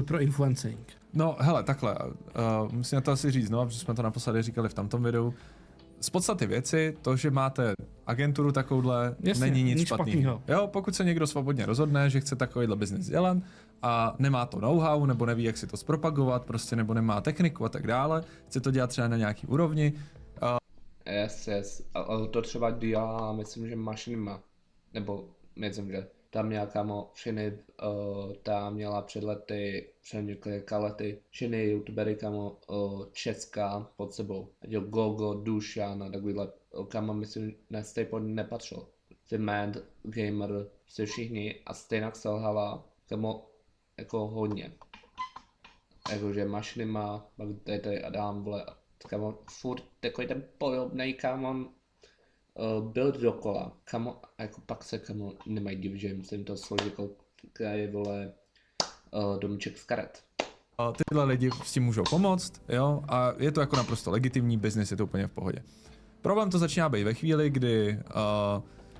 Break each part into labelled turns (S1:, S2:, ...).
S1: pro influencing?
S2: No hele, takhle, musím na to asi říct, no, protože jsme to naposledy říkali v tamtom videu. Z podstaty věci, to, že máte agenturu takovouhle, není nic špatného. Jo, pokud se někdo svobodně rozhodne, že chce takovýhle biznis dělat a nemá to know-how, nebo neví, jak si to zpropagovat, prostě nebo nemá techniku a tak dále, chce to dělat třeba na nějaký úrovni.
S3: Yes. Ale to třeba dělá, myslím, že mašinima, nebo myslím, že tam měla kámo všechny, tam měla před několika lety všechny youtubery kámo česká pod sebou. Děl Gogo, Dušan a takovýhle, kámo myslím, na Staypod nepatřil. The Mad, Gamer, se všichni a stejně selhala kámo jako hodně. Jakože mašinima, pak tady Adam, vole, kámo furt takový ten podobnej kámo byl dokola, kamo, jako pak se kamo nemají div, že jim to složí jako vole domček z karet.
S2: Tyhle lidi s tím můžou pomoct, jo, a je to jako naprosto legitimní biznis, je to úplně v pohodě. Problém to začíná být ve chvíli, kdy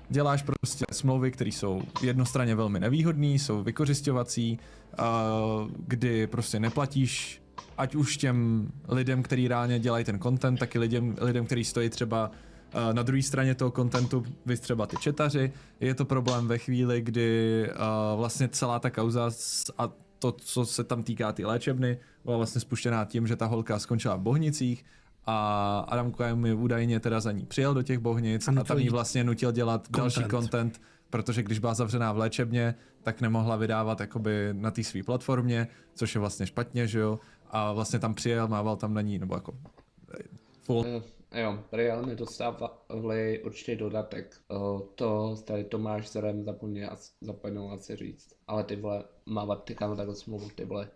S2: děláš prostě smlouvy, které jsou jednostranně velmi nevýhodné, jsou vykořisťovací, kdy prostě neplatíš ať už těm lidem, kteří reálně dělají ten content, tak i lidem, kteří stojí třeba na druhé straně toho kontentu, vy třeba ty četaři. Je to problém ve chvíli, kdy vlastně celá ta kauza a to, co se tam týká ty léčebny, byla vlastně spuštěná tím, že ta holka skončila v Bohnicích a Adam Kojem mi údajně teda za ní přijel do těch Bohnic a tam jí vlastně nutil dělat další content, protože když byla zavřená v léčebně, tak nemohla vydávat jakoby na té své platformě, což je vlastně špatně, že jo, a vlastně tam přijel, mával tam na ní, nebo jako full.
S3: Jo, reálně dostávali určitě dodatek. To tady Tomáš Zerem zapomněl asi říct. Ale ty vole, mávat ty kámo takhle smlouvu, ty vole,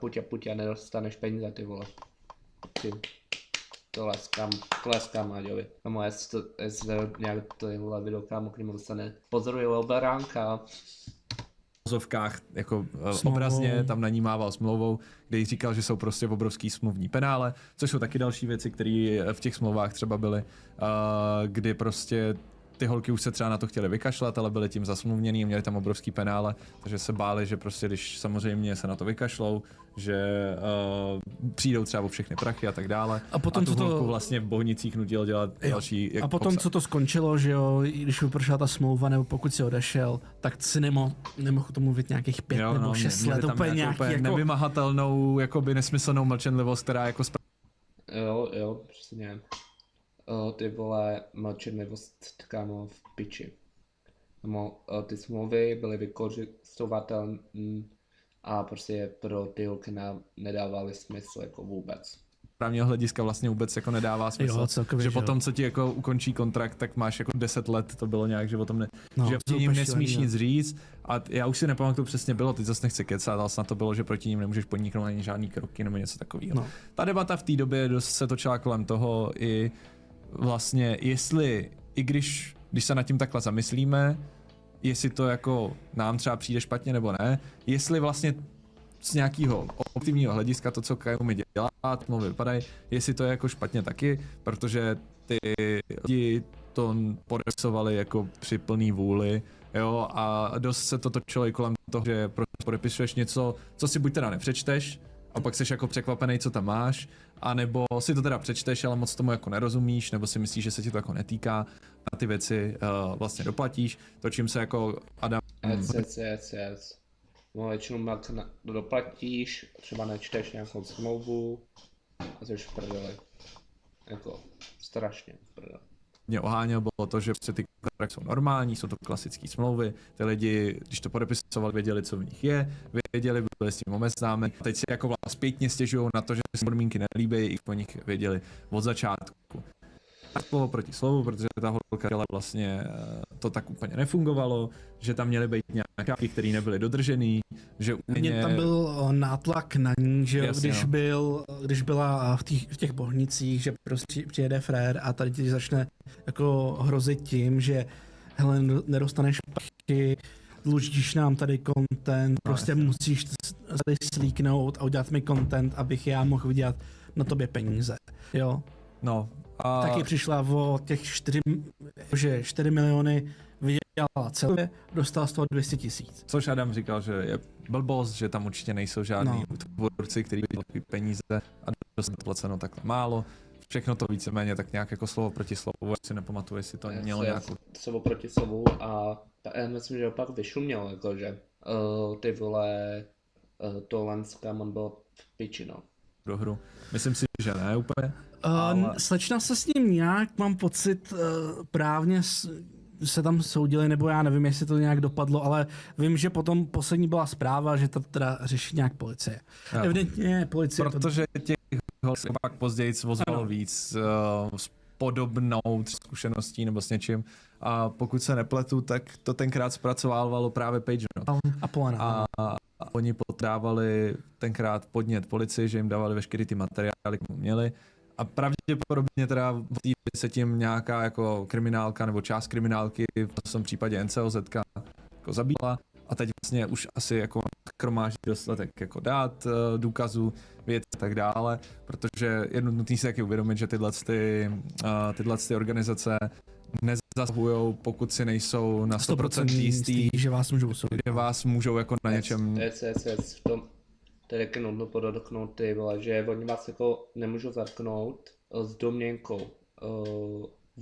S3: pojď a nedostaneš peníze, ty vole. Ty. Tleskám Máďovi. Kámo, jestli nějak tohle video kámo k němu dostane, pozoruje oberánka.
S2: V vozovkách jako obrazně tam na ní mával smlouvou, kde jí říkal, že jsou prostě obrovský smluvní penále, což jsou taky další věci, které v těch smlouvách třeba byly, kdy prostě ty holky už se třeba na to chtěly vykašlat, ale byly tím zasmluvněný, měli tam obrovský penále, takže se báli, že prostě když samozřejmě se na to vykašlou, že přijdou třeba o všechny prachy a tak dále. A potom tu holku vlastně v Bohnicích nutil dělat další.
S1: A potom co to skončilo, že jo, když vypršela ta smlouva, nebo pokud si odešel, tak si nemohl to mluvit nějakých 5 nebo 6 let, úplně nějaký jako
S2: nevymahatelnou, jakoby nesmyslnou mlčenlivost, která jako
S3: Jo, přesně. Ty vole, mlčenlivost kámo v piči. Ty smlouvy byly vykořistovatelné a prostě pro ty holky nedávaly smysl jako vůbec.
S2: Právního hlediska vlastně vůbec jako nedává smysl,
S1: jo, celkově,
S2: že potom, co ti jako ukončí kontrakt, tak máš jako 10 let, to bylo nějak, že o tom že proti ním nesmíš nic říct a já už si nepamatuju, to přesně bylo, teď zase nechci kecat, ale snad to bylo, že proti ním nemůžeš podniknout ani žádný kroky nebo něco takového. No. Ta debata v té době dost se točila kolem toho i vlastně, jestli, i když se nad tím takhle zamyslíme, jestli to jako nám třeba přijde špatně nebo ne, jestli vlastně z nějakého objektivního hlediska to, co Kajumi dělá, to vypadají, jestli to je jako špatně taky, protože ty lidi to podepisovali jako při plný vůli, jo, a dost se to točilo i kolem toho, že podepisuješ něco, co si buď teda nepřečteš, a pak jsi jako překvapený, co tam máš, anebo si to teda přečteš, ale moc tomu jako nerozumíš, nebo si myslíš, že se ti to jako netýká, a ty věci vlastně doplatíš, to čím se jako Adam...
S3: Yes. No většinou doplatíš, třeba nečteš nějakou smlouvu a jsi v prdeli. Jako strašně v prdeli.
S2: Mě oháněl bylo to, že ty kontrakty jsou normální, jsou to klasické smlouvy, ty lidi, když to podepisovali, věděli, co v nich je, věděli, byli s tím obeznámeni. Teď si jako vlastně zpětně stěžují na to, že si podmínky nelíbí, i po nich věděli od začátku. Slovo proti slovu, protože ta holka dělala vlastně, to tak úplně nefungovalo, že tam měly být nějaké, které nebyly dodržený, že úplně...
S1: Tam byl nátlak na ní, že jasně, když byla v těch Bohnicích, že prostě přijede frér a tady ti začne jako hrozit tím, že hele, nedostaneš prachy, dlužíš nám tady content, prostě musíš tady slíknout a udělat mi content, abych já mohl vydělat na tobě peníze, jo.
S2: No.
S1: Taky přišla o těch 4 miliony vydělala celé, dostal z toho 200 000.
S2: Což Adam říkal, že je blbost, že tam určitě nejsou žádní tvůrci, kteří by peníze a dostali placeno takhle málo. Všechno to víceméně tak nějak jako slovo proti slovu, já si nepamatuju, jestli to mělo nějakou...
S3: Slovo proti slovu a já myslím, že opak vyšuměl, jakože ty vole, to Lenska on byl v piči, no.
S2: Do hru. Myslím si, že ne úplně. Ale...
S1: Slečna se s ním nějak, mám pocit, právně se tam soudili, nebo já nevím, jestli to nějak dopadlo, ale vím, že potom poslední byla zpráva, že to teda řeší nějak policie. Jo. Evidentně policie...
S2: Protože těch se pak později ozvalo víc s podobnou zkušeností nebo s něčím. A pokud se nepletu, tak to tenkrát zpracovávalo právě Page Not. A oni podávali tenkrát podnět policii, že jim dávali veškerý ty materiály, které měli. A pravděpodobně teda v té se tím nějaká jako kriminálka nebo část kriminálky, v tom případě NCOZ jako zabíjela. A teď vlastně už asi jako kromáží dostatek jako dát, důkazů, věc a tak dále, protože je nutný si taky uvědomit, že tyhle organizace nezasahujou, pokud si nejsou na 100% jistý,
S1: že vás můžou soudit.
S2: Že vás můžou jako na něčem...
S3: v tom, tady je nutno podotknout ty vole, že oni vás jako nemůžou zatknout s domněnkou.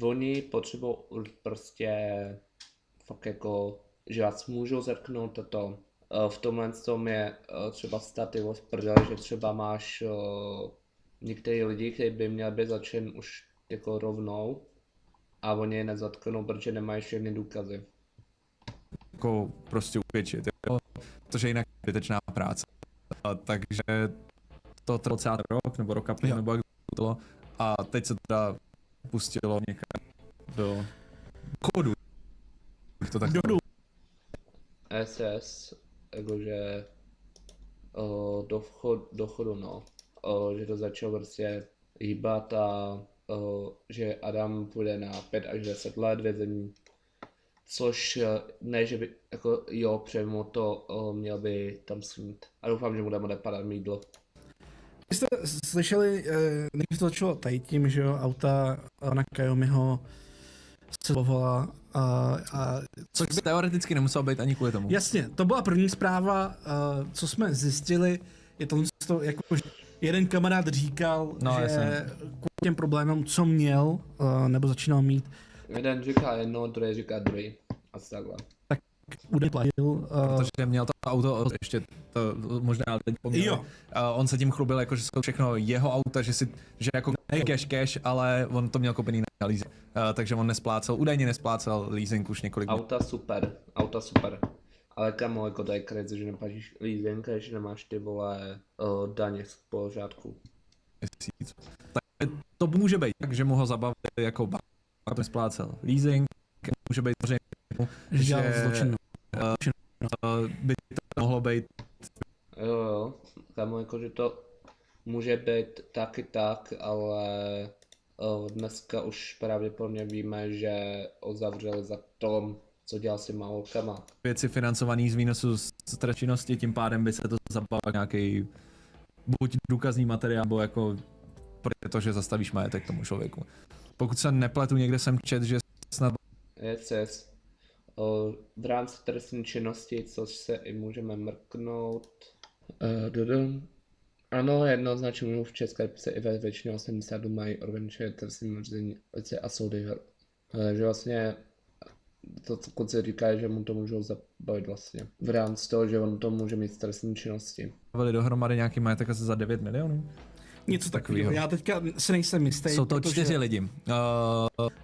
S3: Oni potřebují prostě fakt jako, že vás můžou zatknout toto. V tomhle tom je třeba staty v prdele, že třeba máš některý lidi, kteří by měli být začen už jako rovnou a oni je nezatknou, protože nemají všechny důkazy.
S2: Jako prostě uvětšit, protože jinak je zbytečná práce. Takže to trvalo celý rok nebo rok a půl, nebo jak to bylo. A teď se teda pustilo někam do chodu. To tak
S3: SS, jakože do chodu, no. Že to začalo prostě hýbat a že Adam půjde na 5 až 10 let vězení. Což ne, že by, jako jo, přemo to měl by tam snít. A doufám, že mu dáme nepadat mídlo.
S1: Vy jste slyšeli, než to začalo tady tím, že jo, auta na Kajomiho se zlovovala a...
S2: Což by teoreticky nemuselo být ani kvůli tomu.
S1: Jasně, to byla první zpráva, co jsme zjistili, je to jako jeden kamarád říkal, že kvůli těm problémům, co měl, nebo začínal mít.
S3: Jeden říká jedno, druhý říká druhý. A takhle.
S1: Tak údaj platil.
S2: Protože měl to auto, ještě to možná teď poměl. On se tím chlubil, jako, že jsou všechno jeho auta, že jako cash, ale on to měl koupený na leasing. Takže on údajně nesplácel leasing už několik
S3: Auta super. Ale kamo, jako to je crazy, že neplatíš leasing, že nemáš ty vole daně z pořádku.
S2: Tak to může být tak, že mu ho zabavili jako nesplácel leasing, může být že by to mohlo být.
S3: Jo, kamo, jakože to může být taky tak, ale dneska už pravděpodobně víme, že ho zavřeli za tom, co dělal s těma holkama.
S2: Věci financovaný z výnosu z činnosti, tím pádem by se to zabavil nějaký buď důkazní materiál, nebo jako protože zastavíš majetek tomu člověku. Pokud se nepletu, někde jsem čet, že snad...
S3: Yes. V rámci trestní činnosti, což se i můžeme mrknout. Ano, jednoznačně v České republice i ve většině 80 mají organizované trestní řízení a soudy. Že vlastně to, co kluci říkají, že mu to můžou zabavit vlastně. V rámci toho, že on to může mít z trestní činnosti.
S2: Byli dohromady nějaký majetek asi za 9 milionů?
S1: Něco takového. Já teďka si nejsem jistý.
S2: Jsou to 4 lidi.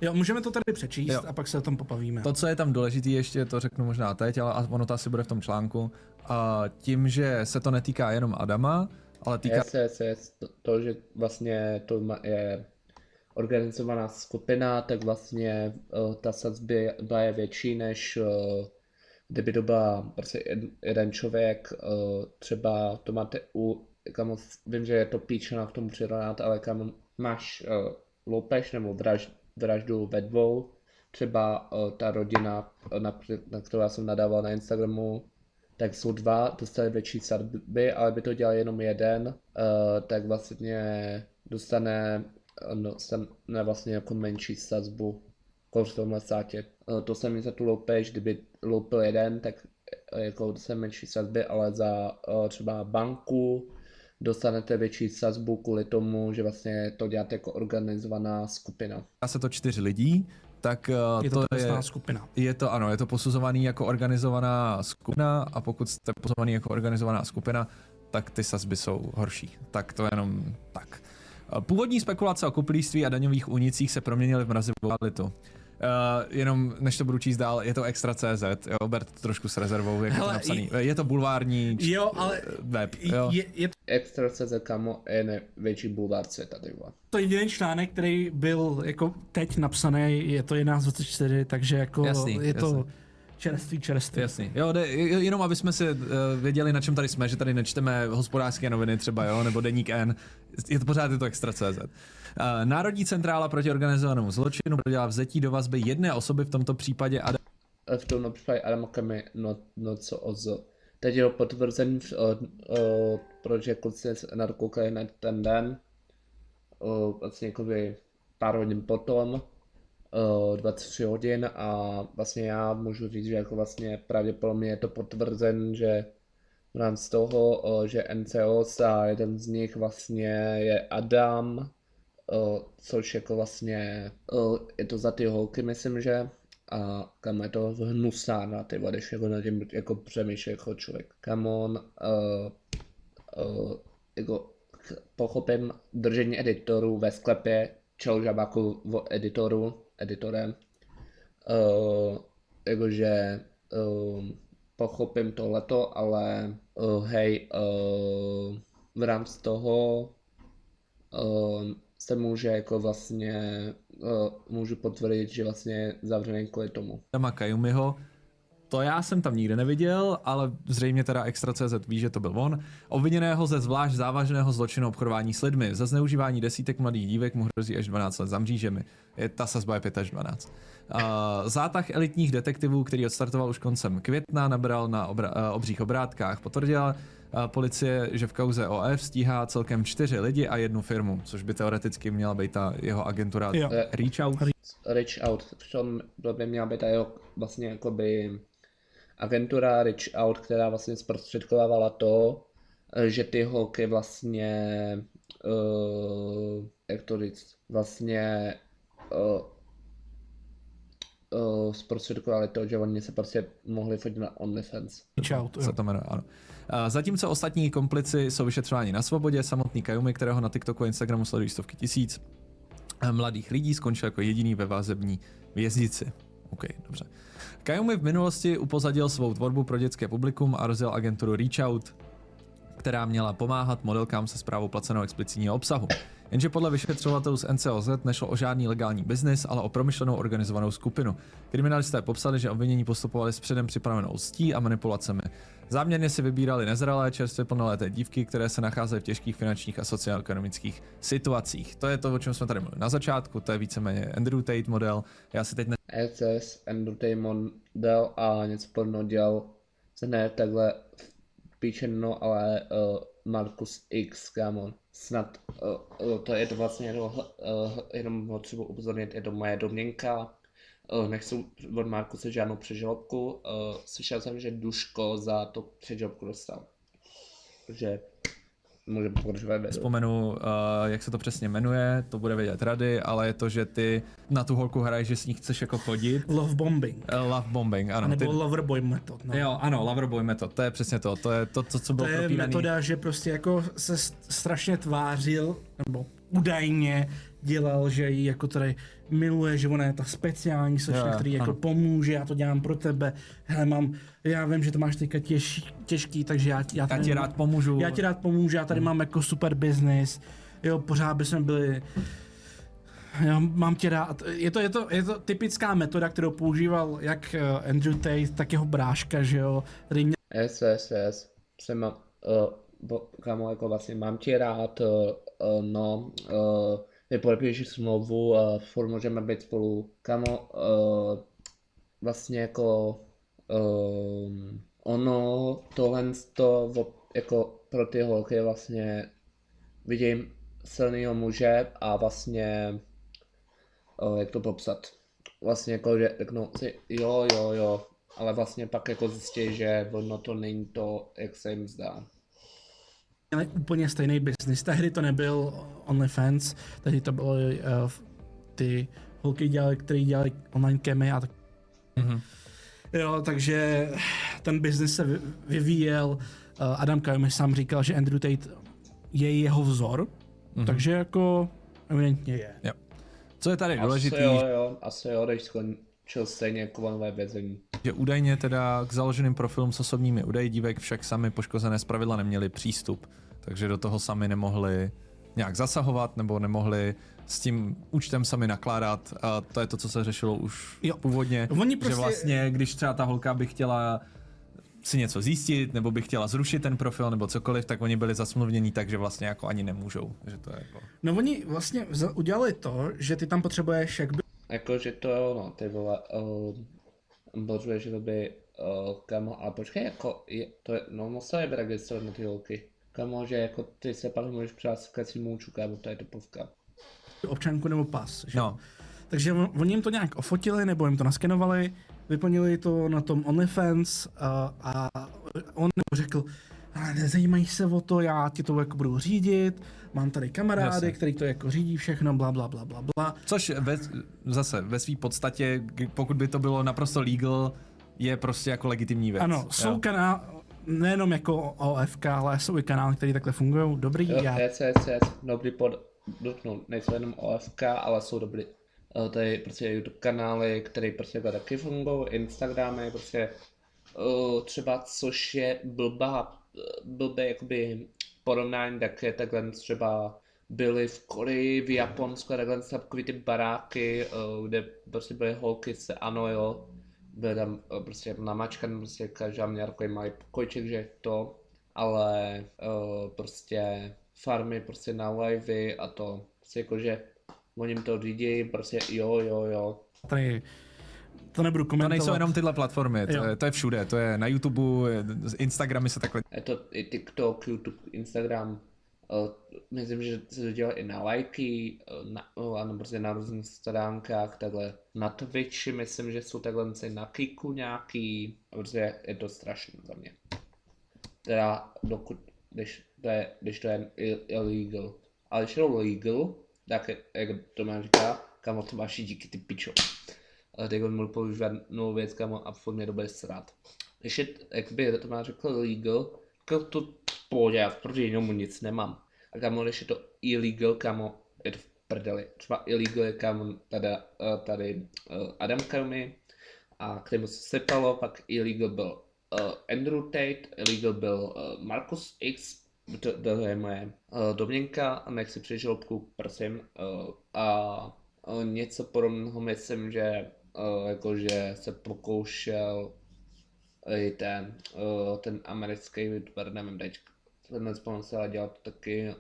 S1: Jo, můžeme to tady přečíst a pak se o tom popavíme.
S2: To, co je tam důležitý, ještě to řeknu možná teď, ale ono to asi bude v tom článku. Tím, že se to netýká jenom Adama, ale týká...
S3: To, že vlastně to je organizovaná skupina, tak vlastně ta sazba je větší, než kdyby to byla prostě jeden člověk, třeba to máte kam vím, že je to píčena k tomu přirovnat, ale kam máš loupež nebo vraždu ve dvou, třeba ta rodina, na kterou já jsem nadával na Instagramu, tak jsou dva, dostali větší sazby, ale by to dělal jenom jeden, tak vlastně dostane vlastně jako menší sazbu v tomhle státě. To se mi za tu loupeš, kdyby loupil jeden, tak jako to se menší sazby, ale za třeba banku dostanete větší sazbu kvůli tomu, že vlastně to děláte jako organizovaná skupina.
S2: A se to 4 lidí, tak
S1: je to trestná skupina.
S2: Je to posuzovaný jako organizovaná skupina a pokud jste posuzovaný jako organizovaná skupina, tak ty sazby jsou horší. Tak to jenom tak. Původní spekulace o kopilíství a daňových únicích se proměnily v mrazivou realitu. Jenom než to budu číst dál, je to Extra.cz, jo, berte to trošku s rezervou, jak je to napsaný. Je to bulvární web, jo.
S3: Extra.cz, kamo, je největší bulvár světa, tyhle.
S1: To je jediný článek, který byl jako teď napsaný, je to 11.24, takže jako je to čerstvý.
S2: Jasný, jo, jenom aby jsme si věděli, na čem tady jsme, že tady nečteme Hospodářské noviny třeba, jo, nebo Deník N, je to Extra.cz. Národní centrála proti organizovanému zločinu prodělá vzetí do vazby jedné osoby, v tomto případě
S3: Adama Kami, no co ozo. Teď je potvrzen, protože kluci nakoukali na ten den, vlastně jakoby pár hodin potom, 23 hodin a vlastně já můžu říct, že jako vlastně pravděpodobně je to potvrzen, že v rámci toho, že NCOs a jeden z nich vlastně je Adam, což jako vlastně je to za ty holky, myslím, že a kam je to hnusána, ty vole, když jako na tím jako přemýšlí jako člověk. Come on, jako pochopím držení editorů ve sklepě, čelžabáku editorem, jakože pochopím tohleto, ale hej, v rámci toho se může jako vlastně, můžu potvrdit, že vlastně zavřený kvůli tomu.
S2: Adama Kayumiho, to já jsem tam nikde neviděl, ale zřejmě teda Extra.cz ví, že to byl on. Obviněného ze zvlášť závažného zločinu obchodování s lidmi. Za zneužívání desítek mladých dívek mu hrozí až 12 let za mřížemi. Ta sazba je 5 až 12. Zátah elitních detektivů, který odstartoval už koncem května, nabral na obřích obrátkách. Potvrdila policie, že v kauze OF stíhá celkem 4 lidi a 1 firmu, což by teoreticky měla být ta jeho agentura Reach Out.
S3: Reach Out, v tom by měla být ta jeho vlastně jakoby agentura Reach Out, která vlastně zprostředkovávala to, že ty holky vlastně, jak to říct, vlastně zprostředkovali to, že oni se prostě mohli fotit na OnlyFans.
S1: Reach Out,
S2: se to jmenuje, ano. Zatímco ostatní komplici jsou vyšetřováni na svobodě, samotný Kayumi, kterého na TikToku a Instagramu sledují stovky tisíc mladých lidí, skončil jako jediný ve vazební věznici. OK, dobře. Kayumi v minulosti upozadil svou tvorbu pro dětské publikum a rozjel agenturu Reach Out, která měla pomáhat modelkám se správou placeného explicitního obsahu. Jenže podle vyšetřovatelů z NCOZ nešlo o žádný legální biznis, ale o promyšlenou organizovanou skupinu. Kriminalisté popsali, že obvinění postupovali s předem připravenou lstí a manipulacemi. Záměrně si vybírali nezralé, čerstvě plnoleté dívky, které se nacházejí v těžkých finančních a sociálně-ekonomických situacích. To je to, o čem jsme tady mluvili na začátku, to je víceméně Andrew Tate model. Já si teď
S3: Andrew Tate model a něco podobného dělal se ne takhle píčeno, ale Marcus X, kámo. Snad to je to vlastně jenom potřebuji upozornit, je to moje domněnka. Nechci od Markuse žádnou přežalobku. Slyšel jsem, že Duško za to přežalobku dostal. Takže můžeme pokračovat.
S2: Vzpomenu, jak se to přesně jmenuje, to bude vědět Rady, ale je to, že ty na tu holku hraješ, že s ní chceš jako chodit.
S1: Love bombing.
S2: Love bombing, ano.
S1: Nebo loverboy metod. No.
S2: Jo, ano, loverboy metod, to je přesně to. To je to, co bylo propíraný.
S1: To je metoda, že prostě jako se strašně tvářil, nebo údajně dělal, že ji jako tady miluje, že ona je ta speciální slečna, který jako pomůže, já to dělám pro tebe, hele já vím, že to máš teďka těžký, takže já
S2: ti rád pomůžu.
S1: Já ti rád pomůžu, já tady mám jako super business, jo, pořád bychom byli, jo, mám tě rád, je to typická metoda, kterou používal jak Andrew Tate, tak jeho bráška, že jo,
S3: Yes, jsem kámo, jako vlastně mám tě rád, vypolepíš smlouvu, furt můžeme být spolu, kámo, vlastně jako ono tohle to jako pro ty holky vlastně vidím silného muže a vlastně jak to popsat, vlastně jako, že řeknou si jo, ale vlastně pak jako zjistí, že ono to není to, jak se jim zdá.
S1: Měli úplně stejný business. Tehdy to nebyl OnlyFans, tehdy to bylo ty holky, který dělali online camy a tak. Jo, takže ten business se vyvíjel. Adam Caromi sám říkal, že Andrew Tate je jeho vzor, takže jako evidentně je.
S2: Jo. Co je tady důležitý?
S3: Asi jo, když skončil stejně jako vonové vězení.
S2: Že údajně teda k založeným profilům s osobními údaji dívek však sami poškozené zpravidla neměli přístup, takže do toho sami nemohli nějak zasahovat nebo nemohli s tím účtem sami nakládat a to je to, co se řešilo už původně, že vlastně, když třeba ta holka by chtěla si něco zjistit, nebo by chtěla zrušit ten profil, nebo cokoliv, tak oni byli zasmluvnění tak, že vlastně jako ani nemůžou, že to je jako...
S1: No oni vlastně udělali to, že ty tam potřebuješ jakby...
S3: Jako, že to jo, no, ty vole, potřebuješ, že to by, kamo, ale počkej, jako, to je, no musel je registrovat na ty holky. Kamo, že jako ty se pak můžeš přát k svým účtu, kámo, to je topovka.
S1: Občanku nebo pas, že?
S2: No.
S1: Takže oni jim to nějak ofotili, nebo jim to naskenovali, vyplnili to na tom OnlyFans a on řekl, nezajímají se o to, já ti to jako budu řídit, mám tady kamarády, který to jako řídí všechno, bla bla bla bla bla.
S2: Což zase ve své podstatě, pokud by to bylo naprosto legal, je prostě jako legitimní věc.
S1: Ano, jsou nejenom jako OFK, ale jsou i kanály, které takhle fungují, dobrý.
S3: Dobrý dotknout, nejsou jenom OFK, ale jsou dobrý. Tady prostě YouTube kanály, které prostě taky fungují, Instagramy, prostě třeba, což je blbé jakoby porovnání, tak je takhle třeba byly v Koreji, v Japonsku, takhle takový ty baráky, kde prostě byly holky se ano jo, byly tam prostě namačkaný, prostě každá měla takový malý pokojček, že to, ale prostě farmy prostě na livey a to, prostě jakože oni jim to řídí, prostě jo.
S1: Tady to nebudu komentovat.
S2: To nejsou jenom tyhle platformy, to je všude, to je na YouTube, Instagramy se takhle...
S3: Je to i TikTok, YouTube, Instagram, myslím, že se to dělá i na lajky, ano, prostě na různých stránkách, takhle na Twitchi, myslím, že jsou takhle na Kiku nějaký, prostě je to strašné za mě. Teda když to je illegal, ale když je to legal, tak jak to má říká, kamo to máš díky ty pičo. Ale teď můžu používat novou věc, kamo, a furt mě to bude srát. Když je, jak by to má řekl legal, jako to v pohodě, já proti němu nic nemám. A kamo, když je to illegal, kamo, je to v prdeli. Třeba illegal je kamo tady Adam Caromi, a kterému se sypalo, pak illegal byl Andrew Tate, illegal byl Marcus X, to je moje domněnka, a nechci přežalobku, prosím. A něco podobného myslím, že jakože se pokoušel i ten americký youtuber, nevím teď, tenhle sponsor, ale dělat to taky,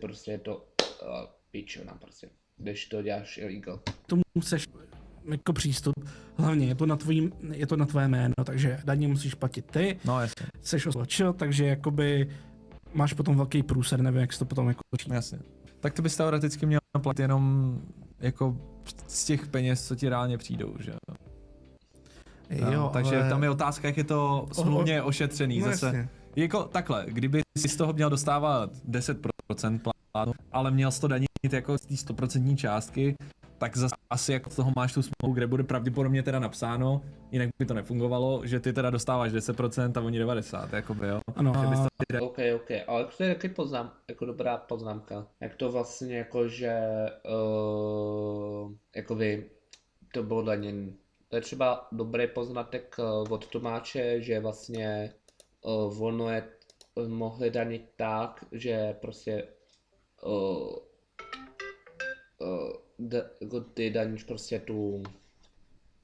S3: prostě je to pičona, prostě, když to děláš illegal.
S1: Tomu chceš jako přístup, hlavně je to na tvoje jméno, takže daně musíš platit ty,
S2: no, jasně.
S1: Jseš osločil, takže jakoby máš potom velký průser, nevím, jak se to potom jako učí.
S2: Jasně. Tak to bys teoreticky měl platit jenom jako z těch peněz, co ti reálně přijdou, že
S1: jo?
S2: Takže
S1: ale...
S2: tam je otázka, jak je to smluvně ošetřený.
S1: No,
S2: zase.
S1: Jasně.
S2: Jako takhle, kdyby si z toho měl dostávat 10% plánu, ale měl jsi to danit jako z té 100% částky, tak zase asi jako z toho máš tu smlouvu, kde bude pravděpodobně teda napsáno, jinak by to nefungovalo, že ty teda dostáváš 10% a oni 90%, jakoby jo.
S1: Ano.
S3: OK, ale to je taky jako dobrá poznámka. Jak to vlastně jakože, jakoby to bylo daněn. To je třeba dobrý poznatek od Tomáče, že vlastně ono je mohli danit tak, že prostě ty daníš prostě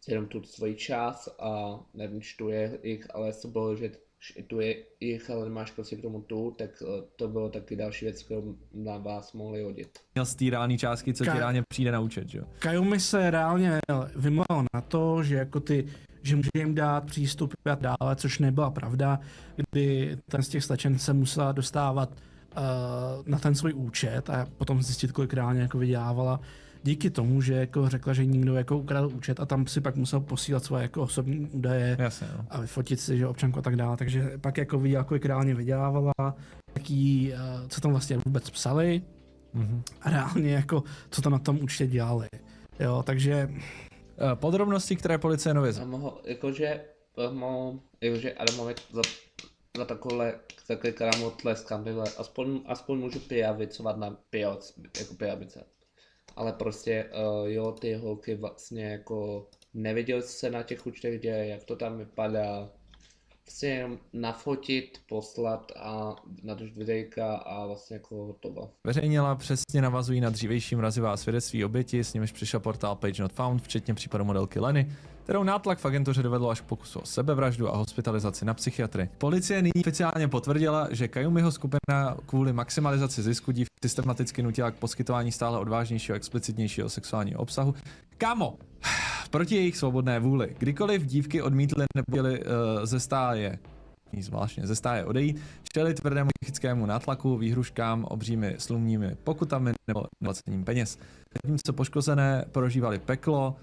S3: jenom tu svoji část a nevíš tu jich, ale to bylo, že tu je jich, ale nemáš prostě k tomu tak to bylo taky další věc, kterou na vás mohli hodit.
S2: Měl z té reální částky, co ti reálně přijde na účet, že jo?
S1: Caromi se reálně vymlouval na to, že jako že může jim dát přístup a dále, což nebyla pravda, kdy ten z těch slečen se musela dostávat na ten svůj účet a potom zjistit, kolik reálně jako vydělávala, díky tomu, že jako řekla, že někdo jako ukradl účet a tam si pak musel posílat svoje jako osobní údaje.
S2: Jasně, no.
S1: A vyfotit si, že občanku a tak dále, takže pak jako viděla, kolik reálně vydělávala, jaký, co tam vlastně vůbec psali a reálně jako, co tam na tom účtě dělali. Jo, takže...
S2: Podrobnosti, které policie nově...
S3: Jakože Adamovi za takovéhle krámu tleskám, tyhle, aspoň můžu pijavicovat na pijavice. Ale prostě jo, ty holky vlastně jako neviděli se na těch účtech, kde jak to tam vypadá. Vlastně jenom nafotit, poslat a natočit videjka a vlastně jako hotovo.
S2: Veřejnila přesně navazují na dřívější mrazivá svědectví oběti, s nimiž přišel portál Page Not Found, včetně případu modelky Lenny, kterou nátlak v agentuře dovedlo až k pokusu o sebevraždu a hospitalizaci na psychiatrii. Policie nyní oficiálně potvrdila, že Kayumiho skupina kvůli maximalizaci zisku div systematicky nutila k poskytování stále odvážnějšího, explicitnějšího sexuálního obsahu. Kámo, proti jejich svobodné vůli. Kdykoliv dívky odmítly nebo chtěly ze stáje odejít, čelili tvrdému psychickému nátlaku, výhruškám, obřími slumními pokutami nebo neplacením peněz. Zatímco poškozené prožívali peklo,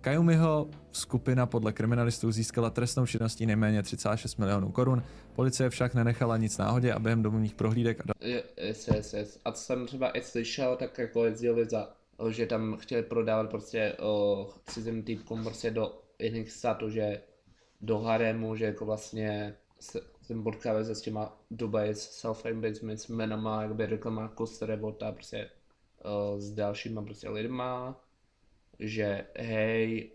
S2: Kayumiho skupina podle kriminalistů získala trestnou činností nejméně 36 milionů korun. Policie však nenechala nic náhodě a během domluvních prohlídek
S3: Yes. A co jsem třeba i slyšel, tak jako jezdili že tam chtěli prodávat prostě cizím týpkům prostě do jiných států, že do haremu, že jako vlastně jsem potkával se s těma Dubai self-made business jmenama, jakby reklama Kosterevota prostě s dalšíma prostě lidma, že hej,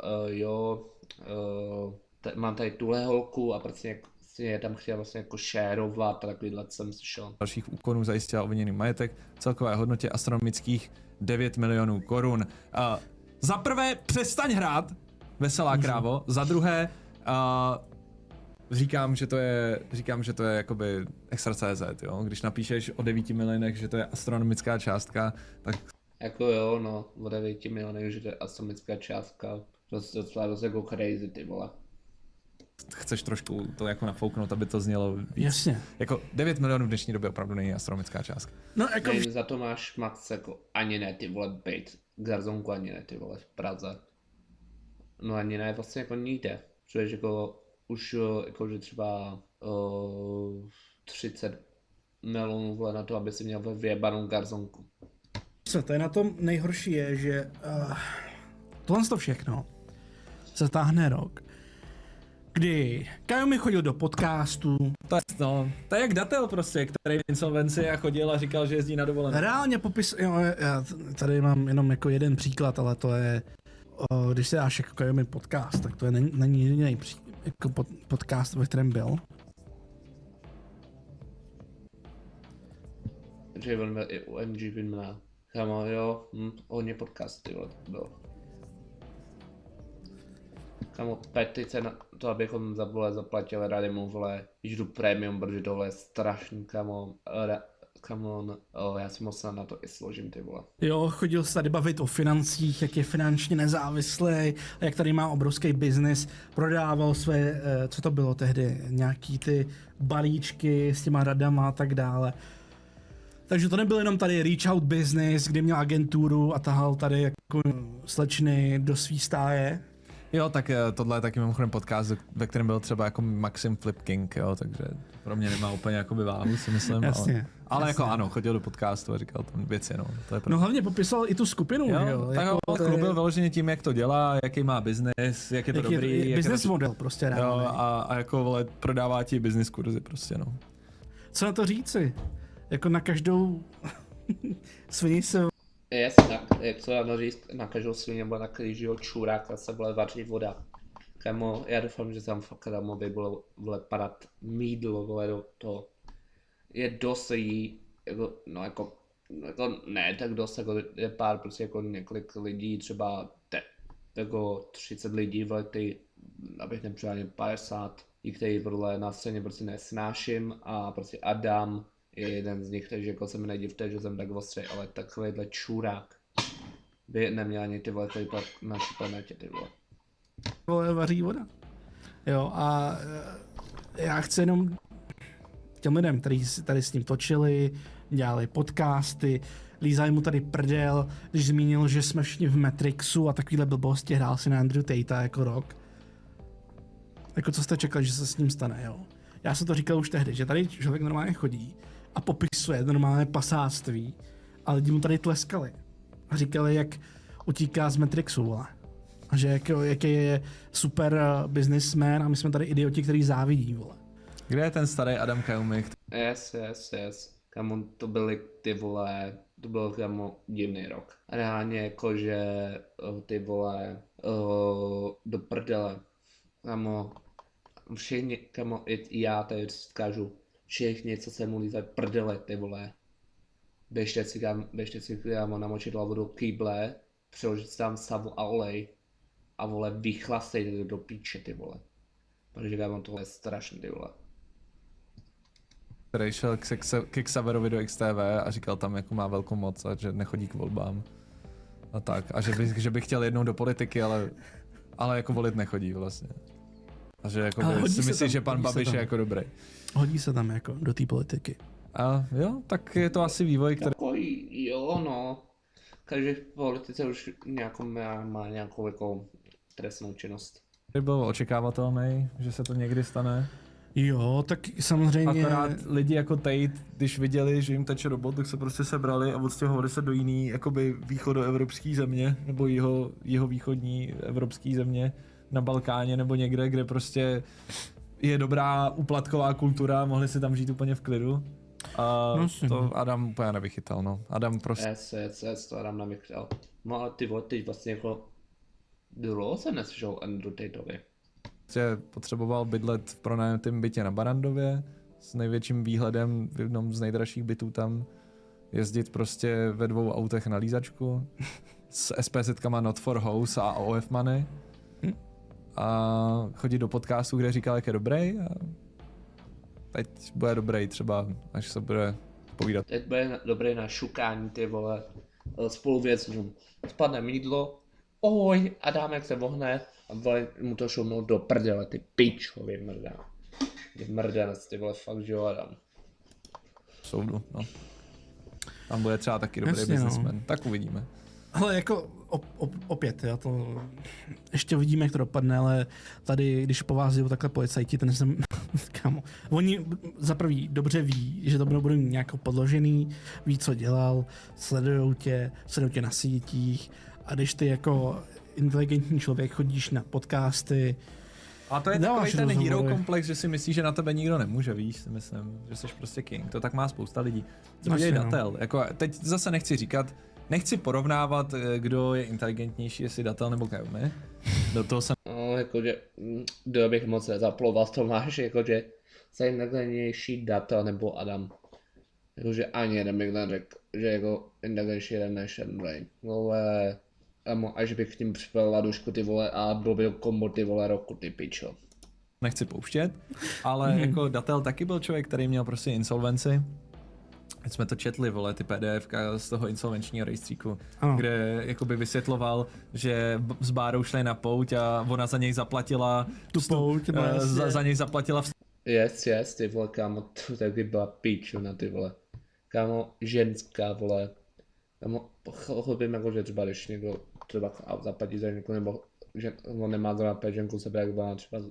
S3: mám tady tuhle holku a prostě je tam chtěl vlastně jako šérovat a takovýhle jsem slyšel.
S2: Dalších úkonů zajistila obviněný majetek v celkové hodnotě astronomických 9 milionů korun. Za prvé, přestaň hrát, veselá krávo. Za druhé, říkám, že to je jakoby extra.cz, jo. Když napíšeš o 9 milionech, že to je astronomická částka, tak...
S3: Jako jo, no, o 9 milionech, že to je astronomická částka. To je jako crazy, ty vole.
S2: Chceš trošku to jako nafouknout, aby to znělo víc.
S1: Jasně.
S2: Jako 9 milionů v dnešní době opravdu není astronomická částka.
S3: No jako... Za to máš max jako ani ne, ty vole, bejt. Garzonku ani ne, ty vole, v Praze. No ani ne, vlastně jako nikde. Protože jako už jakože třeba 30 milionů vole na to, aby si měl vyjebanou garzonku.
S1: Co to je na tom nejhorší je, že tohle to všechno se táhne rok, kdy Kayumi chodil do podcastu.
S2: To je jak datel prostě, který v insolvenci a chodil a říkal, že jezdí na dovolenou.
S1: Reálně já tady mám jenom jako jeden příklad, ale to je, když se dáš jako Kayumi podcast, tak to není jediný jako podcast, ve kterém byl.
S3: Že on byl i u MG Winmana. Kámo, jo, hodně podcasty byl. Kámo, petice na to, abychom zaplatili Radimu, vole, jdu premium, protože tohle je strašný, kámo, já si moc na to i složím, ty vole.
S1: Jo, chodil se tady bavit o financích, jak je finančně nezávislý, jak tady má obrovský biznis, prodával své, co to bylo tehdy, nějaký ty balíčky s těma radama a tak dále. Takže to nebyl jenom tady reach out business, kdy měl agenturu a tahal tady jako slečny do svý stáje.
S2: Jo, tak tohle je taky mimochodem podcast, ve kterém byl třeba jako Maxim Flip King, jo, takže pro mě nemá úplně jakoby váhu, si myslím.
S1: Jasně.
S2: Ale jako ano, chodil do podcastu a říkal tam věci, no. To je
S1: no hlavně popisoval i tu skupinu,
S2: jo. Tak jako ho chlubil vyloženě tím, jak to dělá, jaký má biznes, jak je to dobrý.
S1: Business model prostě reálný.
S2: Jo, a jako vole, prodává ti business kurzy prostě, no.
S1: Co na to říci? Jako na každou svině se...
S3: Jak to dávno říct, na každou svině nebo na každého čuráka se bude vařit voda. Kámo, já doufám, že tam fakt Adamovi bude padat mídlo, vole, do toho. Je dost jí, jako ne tak dost, jako je pár prostě jako několik lidí, třeba jako 30 lidí, vole, abych nepřijal 50, i který podle na scéně prostě nesnáším a prostě Adam je jeden z nich, takže jako se mi nedivte, že jsem tak ostřej, ale takovýhle čurák by neměl ani ty vole na planetě, ty vole.
S1: Vole, vaří voda. Jo, a já chci jenom těm lidem, kteří tady s ním točili, dělali podcasty, lízali mu tady prdel, když zmínil, že jsme všichni v Matrixu a takovýhle blbosti, hrál si na Andrew Tatea jako rok. Jako co jste čekali, že se s ním stane, jo? Já jsem to říkal už tehdy, že tady člověk normálně chodí a popisuje normálně pasáctví a lidi mu tady tleskali a říkali, jak utíká z Matrixu, vole. A že jaký je super businessman a my jsme tady idioti, který závidí, vole.
S2: Kde je ten starý Adam Kajumi?
S3: Yes. Kamo, to byly ty vole, to byl kamo divný rok. Reálně jakože ty vole do prdele. Kamo, všichni, kamo, i já tady zkážu, všichni, co se mu lízají prdele, ty vole. Běžte si kamo namočit hlavu do kýble, přiložit si tam savu a olej a vole vychlastejte do píče, ty vole. Protože kamo, tohle je strašný, ty vole.
S2: Který šel k Xaverovi do XTV a říkal tam, jako má velkou moc a že nechodí k volbám. A tak. A že by chtěl jednou do politiky, ale jako volit nechodí vlastně. A že jako si myslí, že pan Babiš je jako dobrý.
S1: Hodí se tam jako do té politiky.
S2: A jo, tak je to asi vývoj, který...
S3: Jako jo, no. Každý v politice už má nějakou jako trestnou činnost.
S2: Byl očekávatelný, že se to někdy stane.
S1: Jo, tak samozřejmě...
S2: Akorát lidi jako Tate, když viděli, že jim teče robot, tak se prostě sebrali a odstěhovali se do jiný jakoby východoevropský země, nebo jihovýchodní evropský země na Balkáně nebo někde, kde prostě je dobrá úplatková kultura, mohli si tam žít úplně v klidu. A to Adam úplně nevychytal, no. Adam prostě...
S3: Yes, to Adam nevychytal. No ale ty vole, teď vlastně jako dlouho se neslyšel Andrew Tateovi.
S2: Potřeboval bydlet v pronajatém bytě na Barandově s největším výhledem v jednom z nejdražších bytů tam, jezdit prostě ve 2 autech na lízačku s SPZ-kama Not for House a OF Money a chodit do podcastu, kde říkal, jak je dobrý a teď bude dobrý třeba, až se bude povídat.
S3: Teď bude dobrý na šukání, ty vole, spoluvězňům. Spadne mídlo, oj, a dámek se vohne a vole, mu to šumnou do prdele, ty pičo, vymrdá. Vymrdanec, ty vole, fakt, že jo, Adam.
S2: Soudu, no. Tam bude třeba taky dobrý businessman, no. Tak uvidíme.
S1: Ale jako opět, jo, to ještě uvidíme, jak to dopadne, ale tady, když po vás jdou takhle policajti, ten jsem, kámo, oni za prvý dobře ví, že to budou nějak podložený, ví, co dělal, sledujou tě na sítích a když ty jako inteligentní člověk chodíš na podcasty.
S2: A to je takový ten hero komplex, že si myslíš, že na tebe nikdo nemůže, víš, si myslím, že jsi prostě king. To tak má spousta lidí. Co dělají Datel? Jako, teď zase nechci porovnávat, kdo je inteligentnější, jestli Datel nebo Kajumi. Do toho jsem...
S3: No, jakože, bych moc nezaploval, to máš, jakože, inteligentnější Datel nebo Adam. Jakože ani jeden bych neřekl, že jako inteligentnější jeden než Andrej. Ale... až bych k ním připel ladušku, ty vole, a byl by kombo, ty vole, roku, ty pičo.
S2: Nechci pouštět, ale jako Datel taky byl člověk, který měl prostě insolvenci. Teď jsme to četli, vole, ty PDFka z toho insolvenčního rejstříku, kde jakoby vysvětloval, že s Bárou šli na pouť a ona za něj zaplatila
S1: tu pouť,
S2: za něj zaplatila
S3: Yes, ty vole, kámo, to taky byla pičuna, ty vole. Kámo, ženská, vole. Kámo, pochopím jako, že třeba když někdo třeba zaplatí za ženku, nebo že on nemá zrovna peženku sebe, jak byla třeba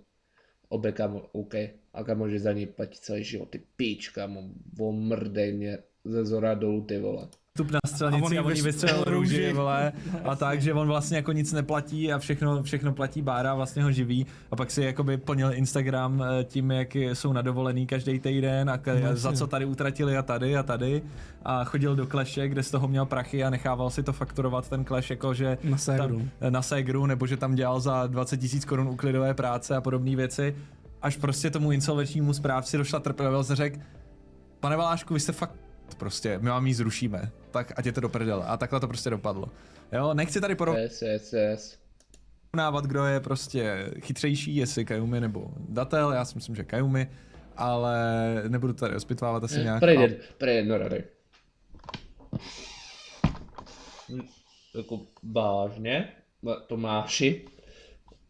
S3: obě, kámo, OK. A kámo, že za ní platí celý život, ty píč, kámo, omrdej mě ze zora dolů, ty vole.
S2: Vstup na střelnici a oni vystřelil růži, vole, a tak, že on vlastně jako nic neplatí a všechno platí Bára, vlastně ho živí a pak si jakoby plnil Instagram tím, jak jsou na dovolený každý týden a za co tady utratili a tady a chodil do Clashe, kde z toho měl prachy a nechával si to fakturovat ten Clash jako, že na Segru, nebo že tam dělal za 20 000 korun úklidové práce a podobné věci, až prostě tomu insolvenčnímu správci došla trpělivost a řekl: pane Valášku, vy jste fakt prostě, my vám ji zrušíme, tak ať je to do prdele. A takhle to prostě dopadlo. Jo, nechci tady porovnávat, kdo je prostě chytřejší, jestli Kajumi nebo Datel, já si myslím, že Kajumi, ale nebudu tady rozpitvávat asi nějak.
S3: Prej jedno rady. Jako vážně, Tomáši,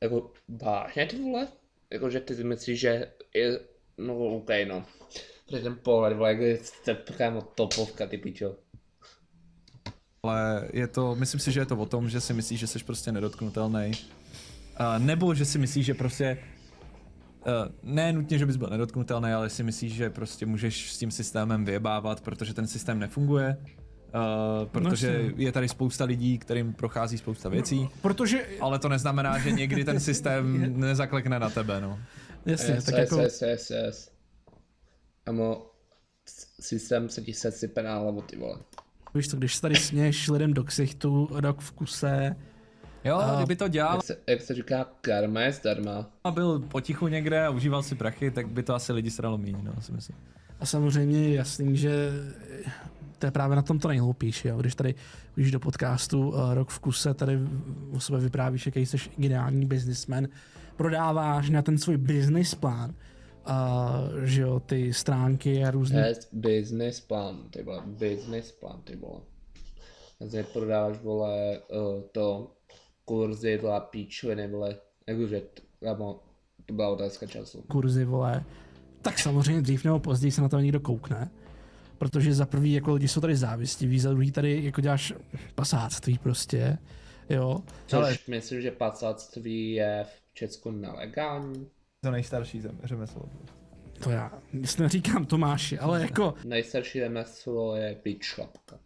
S3: jako vážně, ty vole, jako že ty si myslíš, že je, no OK, no. Před ten pohled, vole, jak jste kámo topovka, ty pičo.
S2: ale myslím si, že je to o tom, že si myslíš, že jsi prostě nedotknutelný. Nebo že si myslíš, že prostě ne nutně, že bys byl nedotknutelný, ale si myslíš, že prostě můžeš s tím systémem vyjebávat, protože ten systém nefunguje. Protože je tady spousta lidí, kterým prochází spousta věcí, ale to neznamená, že někdy ten systém nezaklekne na tebe, no.
S1: Jasně, tak jako...
S3: Yes. Amo, systém se ti sesype na hlavu, ty vole.
S1: Víš to, když se tady směješ lidem do ksichtu, rok v kuse...
S2: Jo, kdyby to dělal...
S3: Jak se říká, karma je zdarma.
S2: A byl potichu někde a užíval si prachy, tak by to asi lidi sralo míň, no, si myslím.
S1: A samozřejmě je jasný, že to je právě na tom to nejhloupější, jo. Když tady už do podcastu Rok v kuse tady o sobě vyprávíš, jaký jsi geniální businessman, prodáváš na ten svůj business plán, že jo, ty stránky a různé...
S3: Business plán, ty vole. Takže prodáváš, vole, to kurzy, vole, píčviny, vole, jakože, to byla otázka času.
S1: Kurzy, vole, tak samozřejmě dřív nebo později se na to někdo koukne, protože za prvý jako lidi jsou tady závistiví, za druhý tady jako děláš pasáctví prostě, jo.
S3: Což myslím, že pasáctví je v Česku nelegální.
S2: To nejstarší řemeslo.
S1: To já neříkám Tomáši, ale jako...
S3: Nejstarší řemeslo je být šlapka.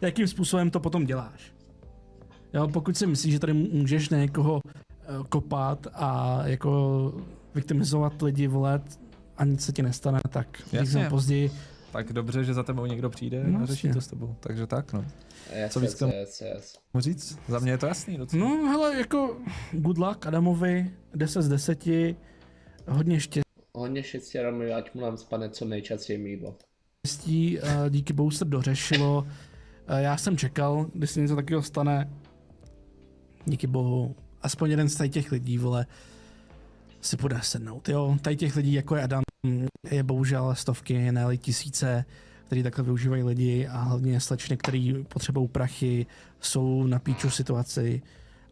S1: Jakým způsobem to potom děláš? Jo, pokud si myslíš, že tady můžeš na někoho kopat a jako viktimizovat lidi, volet a nic se ti nestane, tak
S2: jasně.
S1: Později...
S2: Tak dobře, že za tebou někdo přijde a řeší to s tebou, takže tak, no. Co víc můžu říct? Za mě je to jasný docela.
S1: No hele, jako good luck Adamovi, 10 z 10, hodně štěstí.
S3: Hodně štěstí Adamovi, ať mu nám spadne co nejčastěji mýdlo.
S1: Díky bohu se dořešilo. Já jsem čekal, když se něco takového stane. Díky bohu, aspoň jeden z těch lidí, vole, si půjde sednout, jo. Tady těch lidí, jako je Adam, je bohužel stovky, ne tisíce, který takhle využívají lidi a hlavně slečny, který potřebují prachy, jsou na píču situaci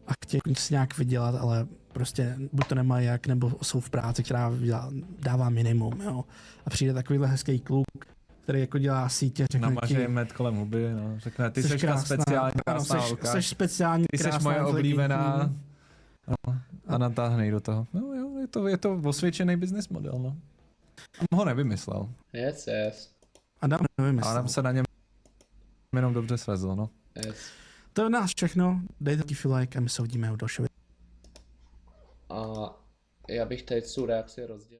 S1: a chtějí si nějak vydělat, ale prostě buď to nemají jak, nebo jsou v práci, která dává minimum, jo. A přijde takovýhle hezký kluk, který jako dělá sítě, řekne
S2: namaže med kolem huby, no. Řekne, ty seš speciální krásná holka.
S1: Seš speciální
S2: ty seš moje oblíbená. No, a natáhnej do toho. No jo, je to osvědčený business model, no. A ho nevymyslel.
S3: Yes.
S1: Adam nevymyslel.
S2: Adam se na něm jenom dobře svezl, no.
S3: Yes.
S1: To je od nás všechno, dejte taky like a my se uvidíme u dalšího.
S3: A já bych teď tu reakci rozdělil.